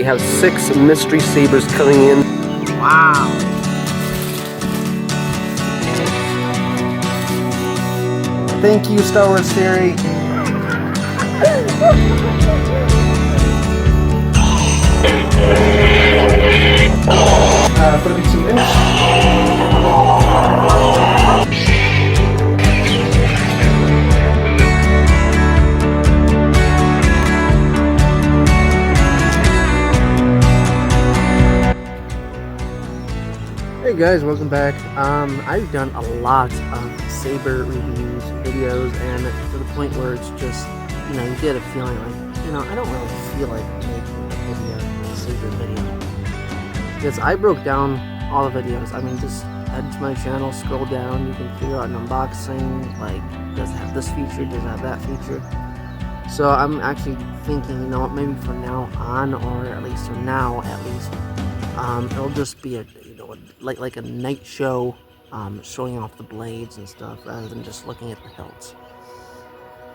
we have 6 mystery sabers coming in. Wow. Thank you, Star Wars Theory. For the 2-inch. Hey guys, welcome back. I've done a lot of Saber reviews, videos, and to the point where it's just, you know, you get a feeling like, you know, I don't really feel like making a Saber video. Because I broke down all the videos. I mean, just head to my channel, scroll down, you can figure out an unboxing, like, does it have this feature, does it have that feature. So I'm actually thinking, you know what, maybe from now on, or at least for now, it'll just be a, you know, like a night show, showing off the blades and stuff, rather than just looking at the hilts.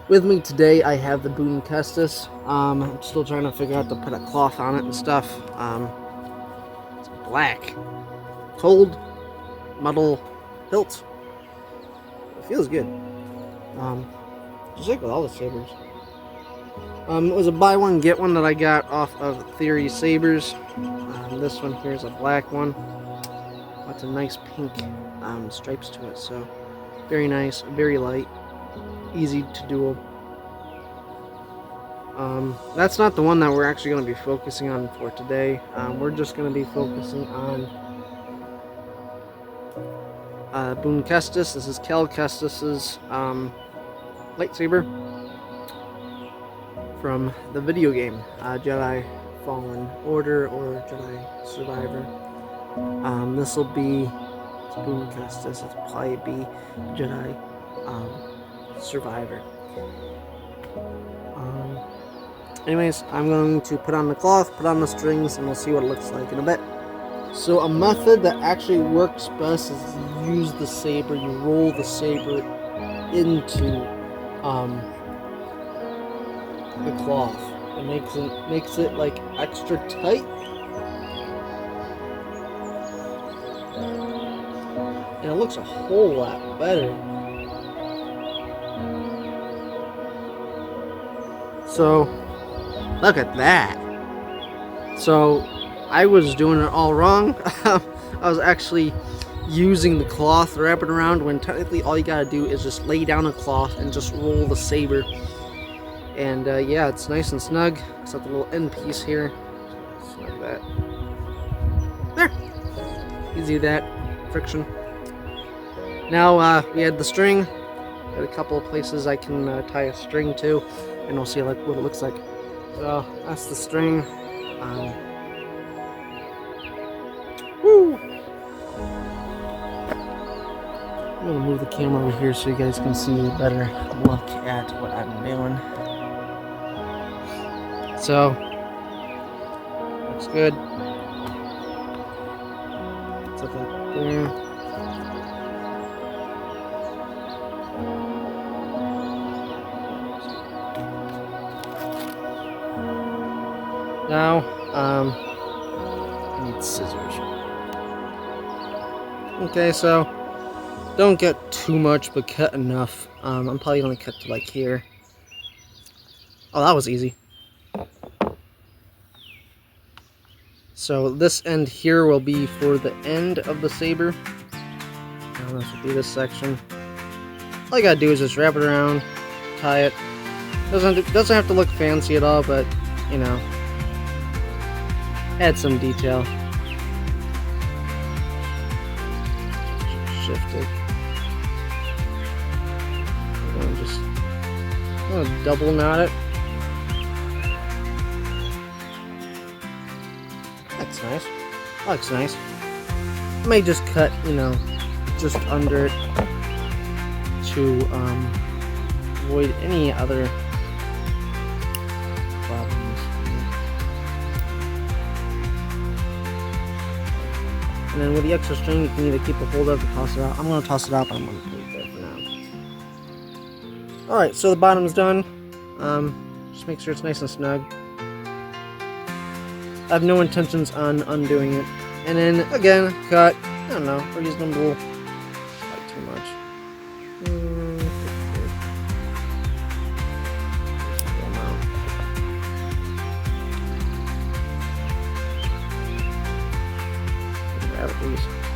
With me today, I have the Boone Kestis. I'm still trying to figure out to put a cloth on it and stuff. It's black, cold, metal hilt. It feels good. Just like with all the sabers. It was a buy one get one that I got off of Theory Sabers. This one here is a black one. Lots of nice pink stripes to it, so very nice, very light, easy to duel. That's not the one that we're actually going to be focusing on for today. We're just going to be focusing on Boone Kestis. This is Cal Kestis's lightsaber from the video game Jedi Fallen Order or Jedi Survivor. This will be Boone Kestis. It'll probably be Jedi Survivor. Anyways, I'm going to put on the cloth, put on the strings, and we'll see what it looks like in a bit. So a method that actually works best is to use the saber. You roll the saber into the cloth. It makes it like extra tight. And it looks a whole lot better. So, look at that. So, I was doing it all wrong. I was actually using the cloth to wrap it around, when technically all you gotta do is just lay down a cloth and just roll the saber. And yeah, it's nice and snug, except the little end piece here. Snug that. There! Easy that. Friction. Now we had the string. Got a couple of places I can tie a string to, and we'll see what it looks like. So that's the string. Woo! I'm gonna move the camera over here so you guys can see a better look at what I'm doing. So looks good. It's like there. Now, I need scissors. Okay, so don't get too much, but cut enough. I'm probably gonna cut to like here. Oh, that was easy. So this end here will be for the end of the saber. This will be this section. All you gotta do is just wrap it around, tie it. Doesn't have to look fancy at all, but you know, add some detail. Shift it. I'm gonna double knot it. That's nice. That looks nice. I may just cut, you know, just under it to avoid any other problems. And then with the extra string, you can either keep a hold of it or toss it out. I'm going to toss it out, but I'm going to put it there for now. Alright, so the bottom's done. Just make sure it's nice and snug. I have no intentions on undoing it. And then again, cut, I don't know, reasonable, like too much.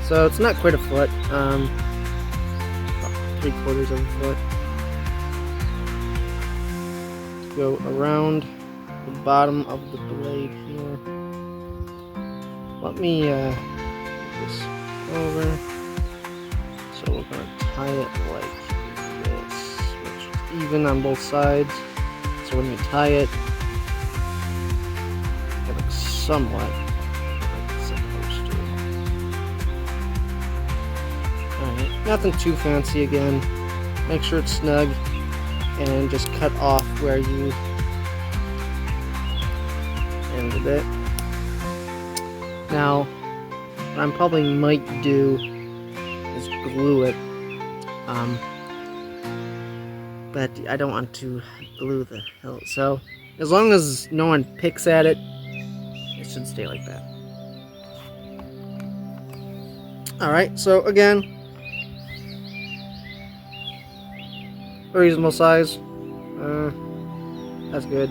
So it's not quite a foot, about 3/4 of a foot. Go around the bottom of the blade here. Let me move this over. So we're gonna tie it like this, make sure it's even on both sides. So when you tie it, it looks somewhat like it's supposed to. Alright, nothing too fancy again. Make sure it's snug and just cut off where you ended it. Now, what I probably might do is glue it, but I don't want to glue the hilt. So, as long as no one picks at it, it should stay like that. Alright, so again, reasonable size. That's good.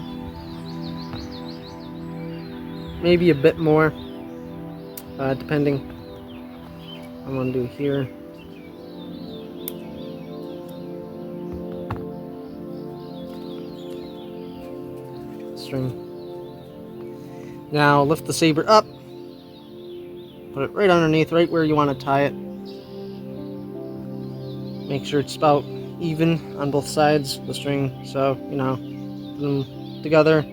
Maybe a bit more, depending what I'm gonna do here. String. Now lift the saber up, put it right underneath, right where you want to tie it. Make sure it's about even on both sides of the string, so you know, put them together.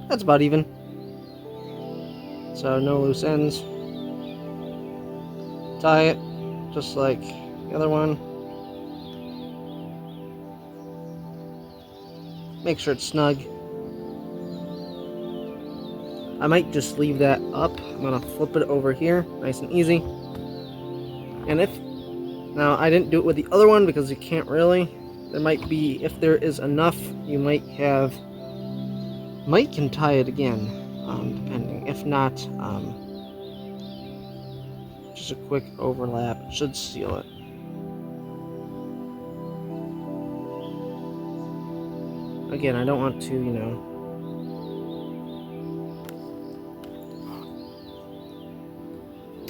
That's about even. So no loose ends. Tie it just like the other one. Make sure it's snug. I might just leave that up. I'm gonna flip it over here, nice and easy. And now I didn't do it with the other one because you can't really. There might be, if there is enough, you might can tie it again, depending. If not, just a quick overlap should seal it. Again, I don't want to, you know,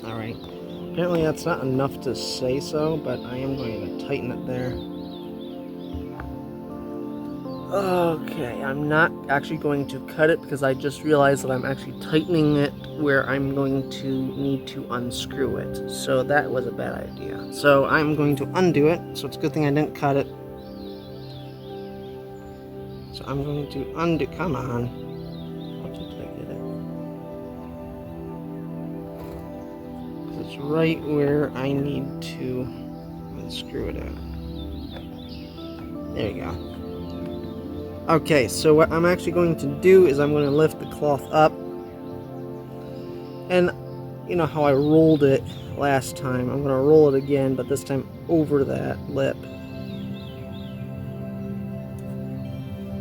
alright, apparently that's not enough to say so, but I am going to tighten it there. Okay, I'm not actually going to cut it because I just realized that I'm actually tightening it where I'm going to need to unscrew it. So that was a bad idea. So I'm going to undo it, so it's a good thing I didn't cut it. So I'm going to undo, come on. How did I get it? It's right where I need to unscrew it at. There you go. Okay, so what I'm actually going to do is I'm going to lift the cloth up. And you know how I rolled it last time. I'm going to roll it again, but this time over that lip.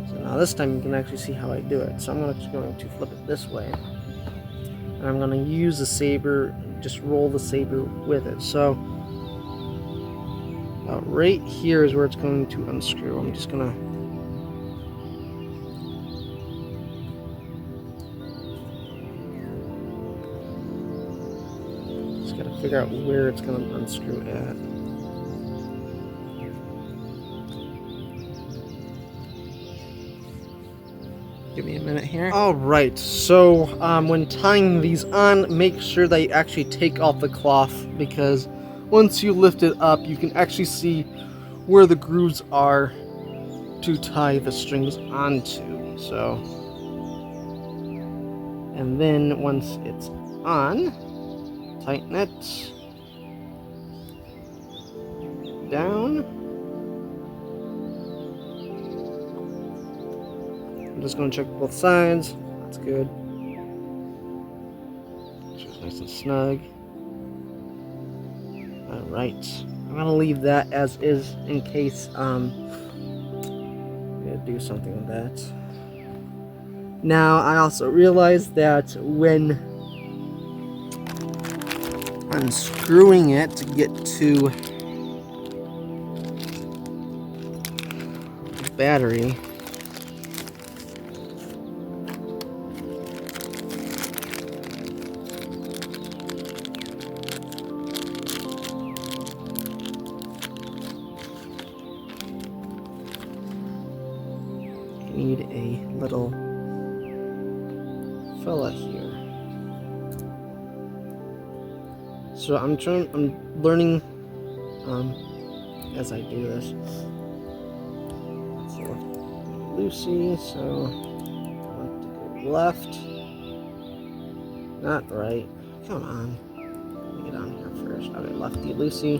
So now this time you can actually see how I do it. So I'm just going to flip it this way. And I'm going to use the saber, just roll the saber with it. So right here is where it's going to unscrew. I'm just going to figure out where it's going to unscrew at. Give me a minute here. Alright, so when tying these on, make sure that you actually take off the cloth, because once you lift it up, you can actually see where the grooves are to tie the strings onto. So, and then once it's on, tighten it down. I'm just going to check both sides. That's good. It's nice and snug. Alright. I'm going to leave that as is in case I'm going to do something with that. Now, I also realized that when unscrewing it to get to the battery, you need a little fella here. So I'm learning as I do this. It's a little loosey, so I want to go left, not right. Come on, let me get on here first. Okay, lefty loosey.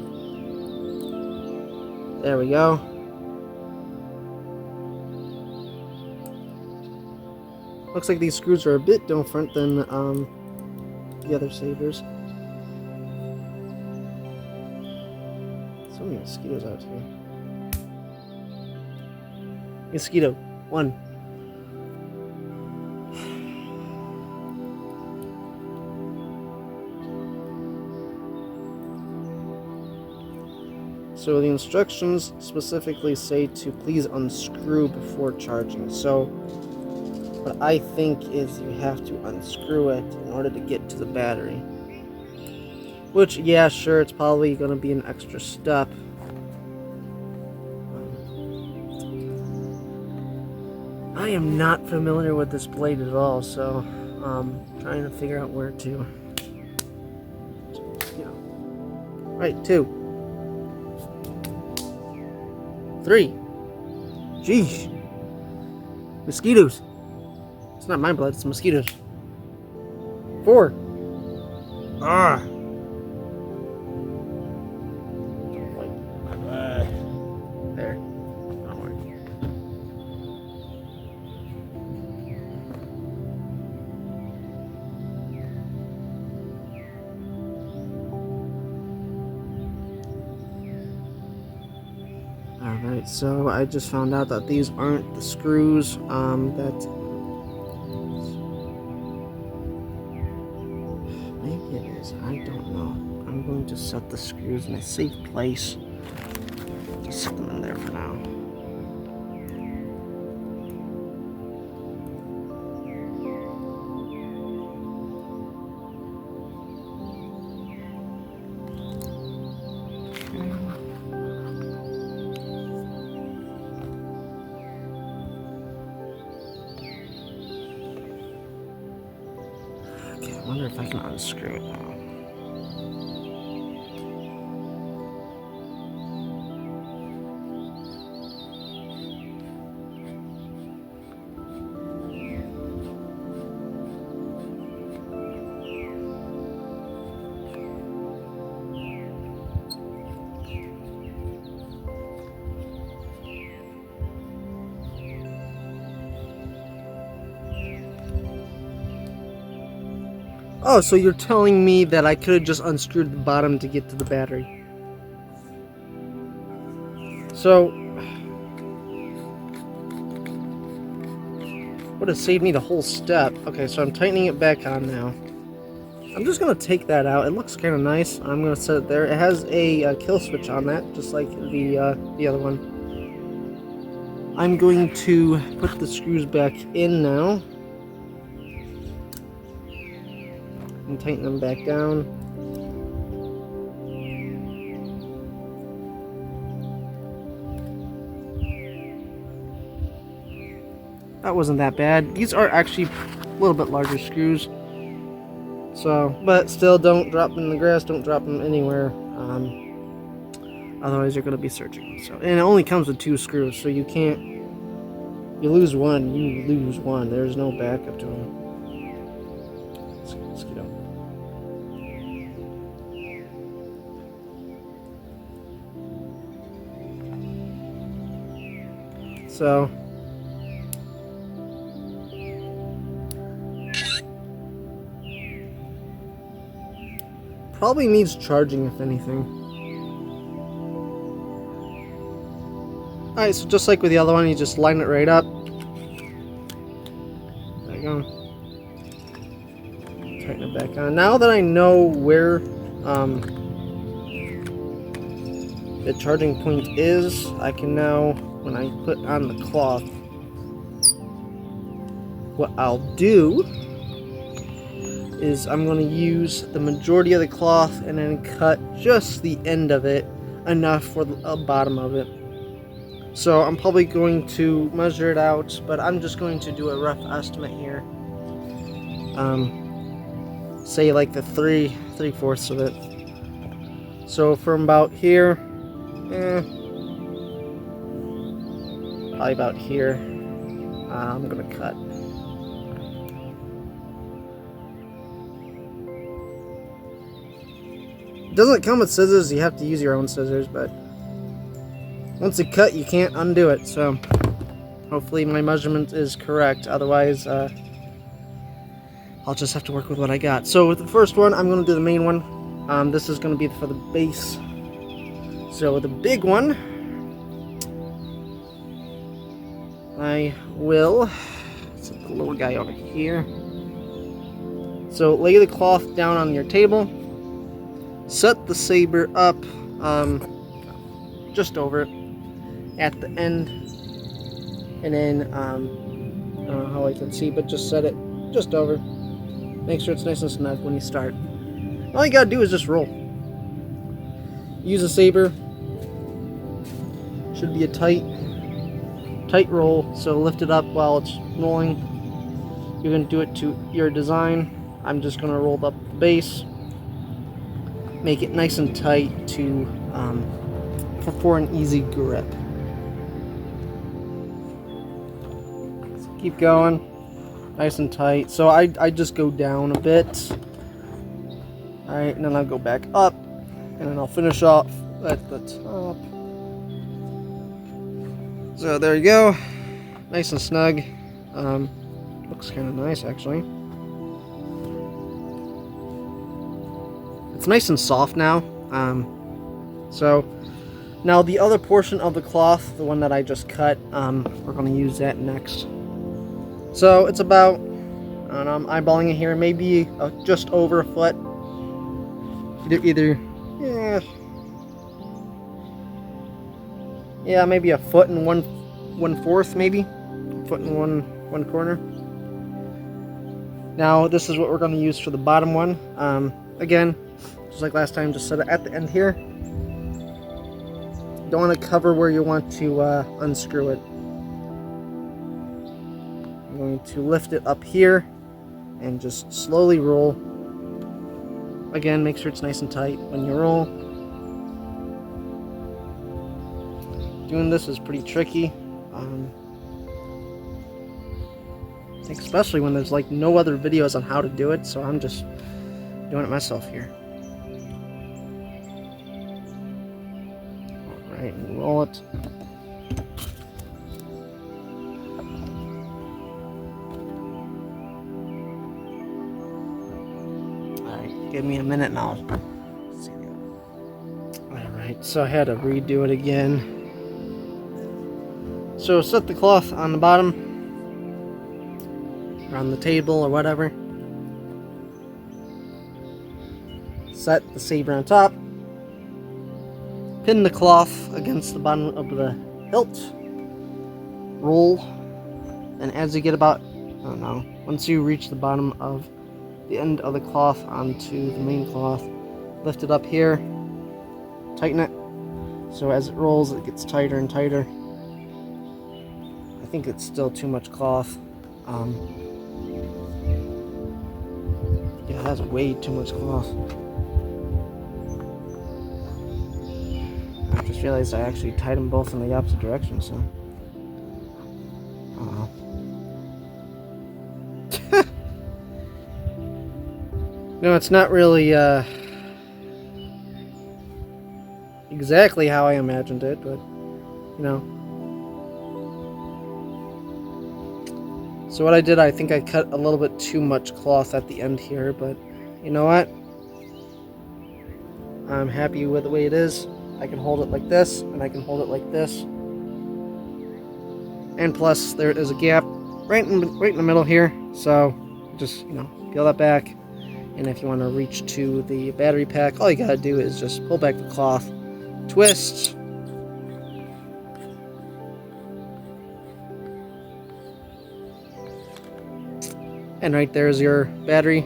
There we go. Looks like these screws are a bit different than the other sabers. So many mosquitoes out here. Mosquito, one. So the instructions specifically say to please unscrew before charging. So what I think is you have to unscrew it in order to get to the battery. Which, yeah, sure, it's probably going to be an extra step. I am not familiar with this blade at all, so trying to figure out where to. Right, 2. 3. Jeez. Mosquitoes. It's not my blood, it's mosquitoes. 4. Ah. There. Don't worry. Alright, so I just found out that these aren't the screws that maybe it is, I don't know. I'm going to set the screws in a safe place. Just set them in there for now. Okay, I wonder if I can unscrew it now. Oh, so you're telling me that I could have just unscrewed the bottom to get to the battery. So, would have saved me the whole step. Okay, so I'm tightening it back on now. I'm just going to take that out. It looks kind of nice. I'm going to set it there. It has a kill switch on that, just like the other one. I'm going to put the screws back in now. And tighten them back down. That wasn't that bad. These are actually a little bit larger screws. So, but still, don't drop them in the grass, don't drop them anywhere. Otherwise you're going to be searching. So, and it only comes with 2 screws, so you can't, you lose one, you lose one. There's no backup to them. Let's get up. So, probably needs charging, if anything. Alright, so just like with the other one, you just line it right up. Like tighten it back on. Now that I know where the charging point is, I can now, when I put on the cloth, what I'll do is I'm going to use the majority of the cloth and then cut just the end of it, enough for the bottom of it. So I'm probably going to measure it out, but I'm just going to do a rough estimate here. Say like the 3/4 of it. So from about here, probably about here, I'm gonna cut. It doesn't come with scissors, you have to use your own scissors, but once you cut, you can't undo it, so hopefully my measurement is correct. Otherwise, I'll just have to work with what I got. So with the first one, I'm going to do the main one. This is going to be for the base. So with the big one, I will set the little guy over here. So lay the cloth down on your table. Set the saber up just over it at the end, and then I don't know how I can see, but just set it just over. Make sure it's nice and snug when you start. All you gotta do is just roll. Use a saber. Should be a tight roll, so lift it up while it's rolling. You're gonna do it to your design. I'm just gonna roll up the base. Make it nice and tight to for an easy grip. So keep going, nice and tight. So I just go down a bit. All right, and then I'll go back up, and then I'll finish off at the top. So there you go, nice and snug. Looks kind of nice actually. It's nice and soft now. So now the other portion of the cloth, the one that I just cut, we're going to use that next. So it's about, I don't know, I'm eyeballing it here, maybe just over a foot. Yeah, maybe a foot and one fourth, maybe a foot and one quarter. Now this is what we're going to use for the bottom one. Again, just like last time, just set it at the end here. Don't want to cover where you want to unscrew it. I'm going to lift it up here and just slowly roll. Again, make sure it's nice and tight when you roll. Doing this is pretty tricky. I think especially when there's like no other videos on how to do it, so I'm just doing it myself here. Alright, roll it. Alright, give me a minute and I'll see. Alright, so I had to redo it again. So set the cloth on the bottom, or on the table or whatever. Set the saber on top. Pin the cloth against the bottom of the hilt. Roll. And as you get about, I don't know, once you reach the bottom of the end of the cloth onto the main cloth, lift it up here. Tighten it. So as it rolls, it gets tighter and tighter. I think it's still too much cloth. Yeah, that's way too much cloth. I just realized I actually tied them both in the opposite direction, so I don't know. No, it's not really exactly how I imagined it, but you know. So what I did, I think I cut a little bit too much cloth at the end here, but you know what? I'm happy with the way it is. I can hold it like this, and I can hold it like this. And plus, there is a gap right in the middle here, so just, you know, peel that back. And if you want to reach to the battery pack, all you gotta do is just pull back the cloth, twist, and right there is your battery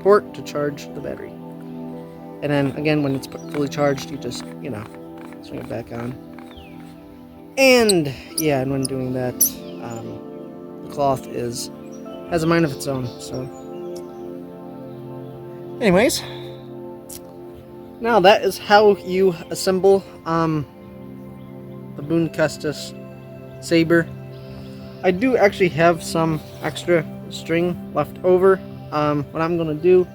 port to charge the battery. And then again, when it's fully charged, you just, you know, swing it back on. And yeah, and when doing that, the cloth has a mind of its own. So, anyways, now that is how you assemble the Boone Kestis Saber. I do actually have some extra string left over. What I'm going to do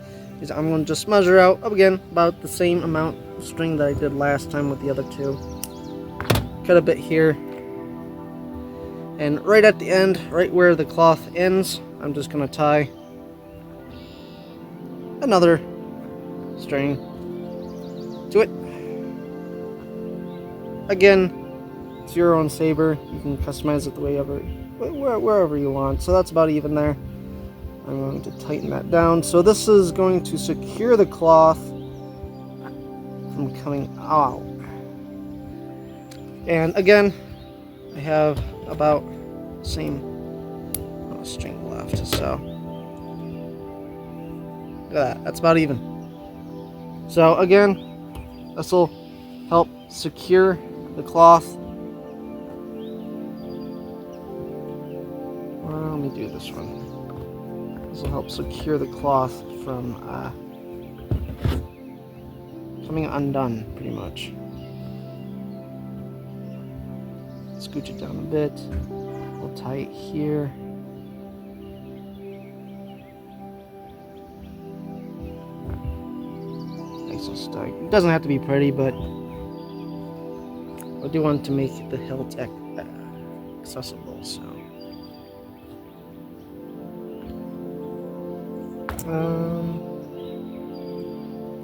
is I'm going to just measure out, again, about the same amount of string that I did last time with the other two. Cut a bit here. And right at the end, right where the cloth ends, I'm just going to tie another string to it. Again, it's your own saber. You can customize it the way wherever you want. So that's about even there. I'm going to tighten that down. So this is going to secure the cloth from coming out. And again, I have about the same amount of string left. So look at that. That's about even. So again, this will help secure the cloth. Well, let me do this one. This will help secure the cloth from coming undone, pretty much. Scooch it down a bit. We'll tie it here. Nice and snug. It doesn't have to be pretty, but I do want to make the hilt accessible, so.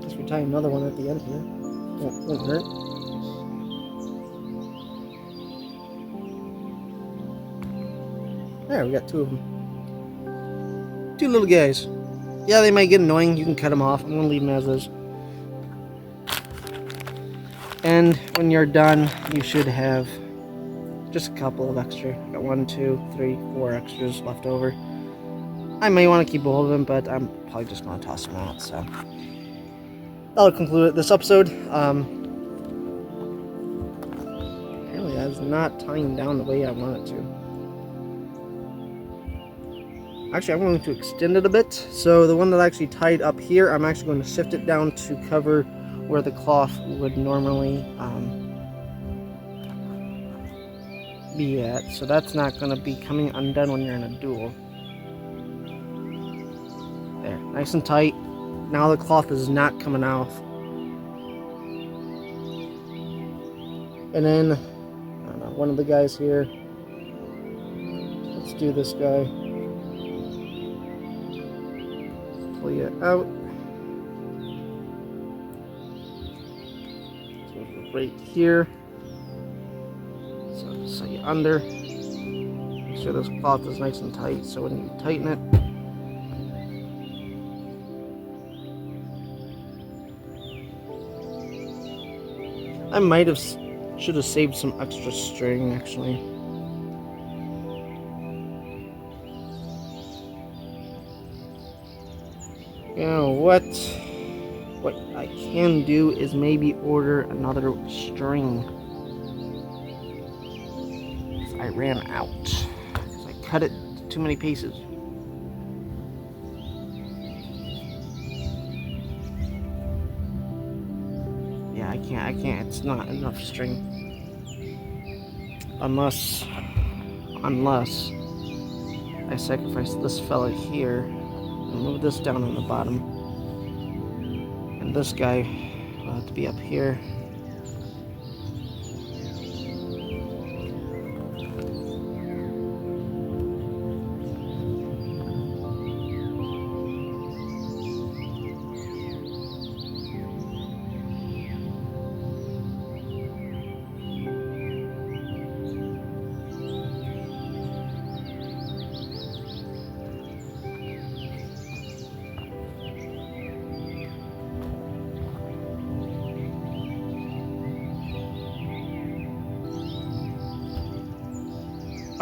Guess we tie another one at the end here. Won't hurt. There, we got two of them. Two little guys. Yeah, they might get annoying. You can cut them off. I'm gonna leave them as is. And when you're done, you should have just a couple of extra. Got 1, 2, 3, 4 extras left over. I may want to keep all of them, but I'm probably just going to toss them out. So that'll conclude this episode. Apparently, that's not tying down the way I want it to. Actually, I'm going to extend it a bit. So the one that I actually tied up here, I'm actually going to shift it down to cover where the cloth would normally be at. So that's not going to be coming undone when you're in a duel. There, nice and tight. Now the cloth is not coming off. And then, I don't know, one of the guys here. Let's do this guy. Pull you out. So right here. So you under. Make sure this cloth is nice and tight. So when you tighten it, I should have saved some extra string actually. You know what I can do is maybe order another string. I ran out because I cut it to too many pieces. Yeah, I can't. It's not enough string. Unless I sacrifice this fella here and move this down on the bottom. And this guy will have to be up here.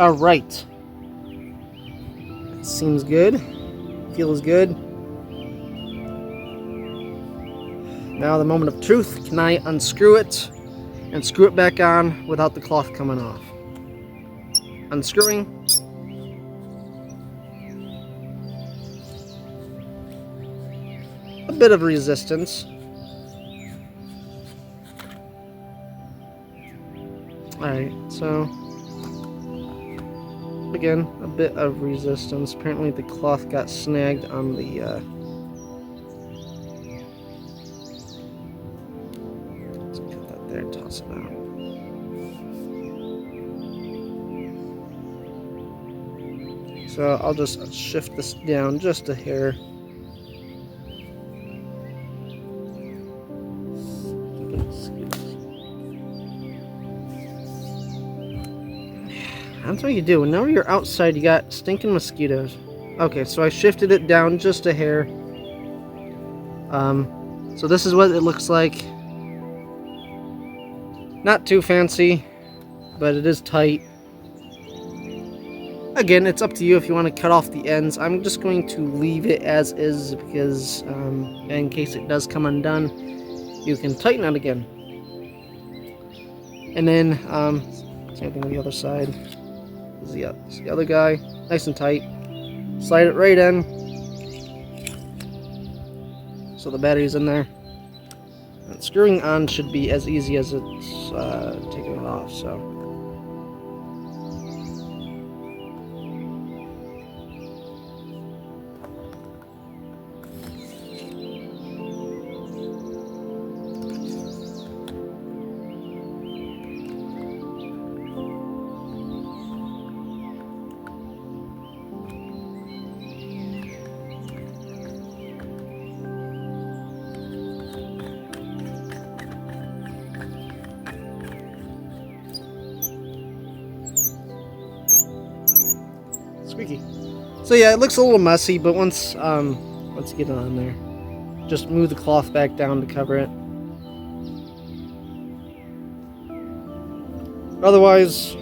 All right. Seems good. Feels good. Now the moment of truth. Can I unscrew it and screw it back on without the cloth coming off? Unscrewing. A bit of resistance. Alright, so again, a bit of resistance. Apparently the cloth got snagged on the let's cut that there and toss it out. So I'll just shift this down just a hair. That's what you do. Whenever you're outside, you got stinking mosquitoes. Okay, so I shifted it down just a hair. So this is what it looks like. Not too fancy, but it is tight. Again, it's up to you if you want to cut off the ends. I'm just going to leave it as is because in case it does come undone, you can tighten it again. And then same thing on the other side. This is the other guy, nice and tight. Slide it right in, so the battery's in there. And screwing on should be as easy as it's taking it off. So. Squeaky. So yeah, it looks a little messy, but once you get it on there, just move the cloth back down to cover it. Otherwise,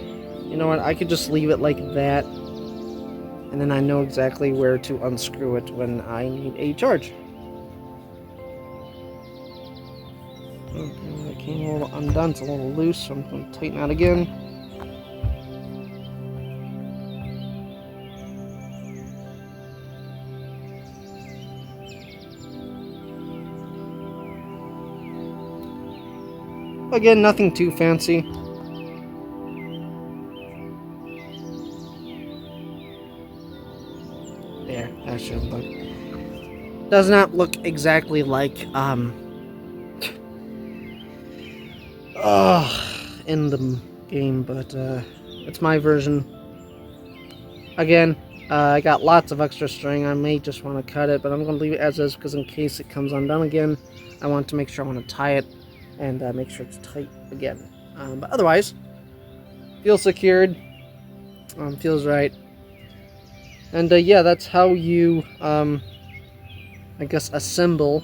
you know what, I could just leave it like that, and then I know exactly where to unscrew it when I need a charge. Okay, that came a little undone, it's a little loose, so I'm going to tighten that again. Again, nothing too fancy. There, that should look. Does not look exactly like in the game, but it's my version. Again, I got lots of extra string. I may just want to cut it, but I'm going to leave it as is because in case it comes undone again, I want to make sure I want to tie it and make sure it's tight again. But otherwise, feels secured, feels right. And yeah, that's how you, I guess, assemble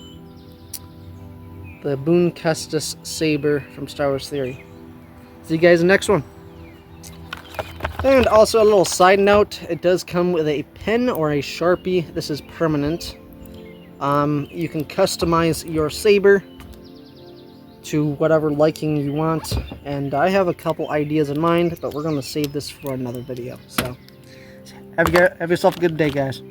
the Boone Kestis Saber from Star Wars Theory. See you guys in the next one. And also a little side note, it does come with a pen or a Sharpie. This is permanent. You can customize your saber to whatever liking you want, and I have a couple ideas in mind, but we're going to save this for another video. So have yourself a good day, guys.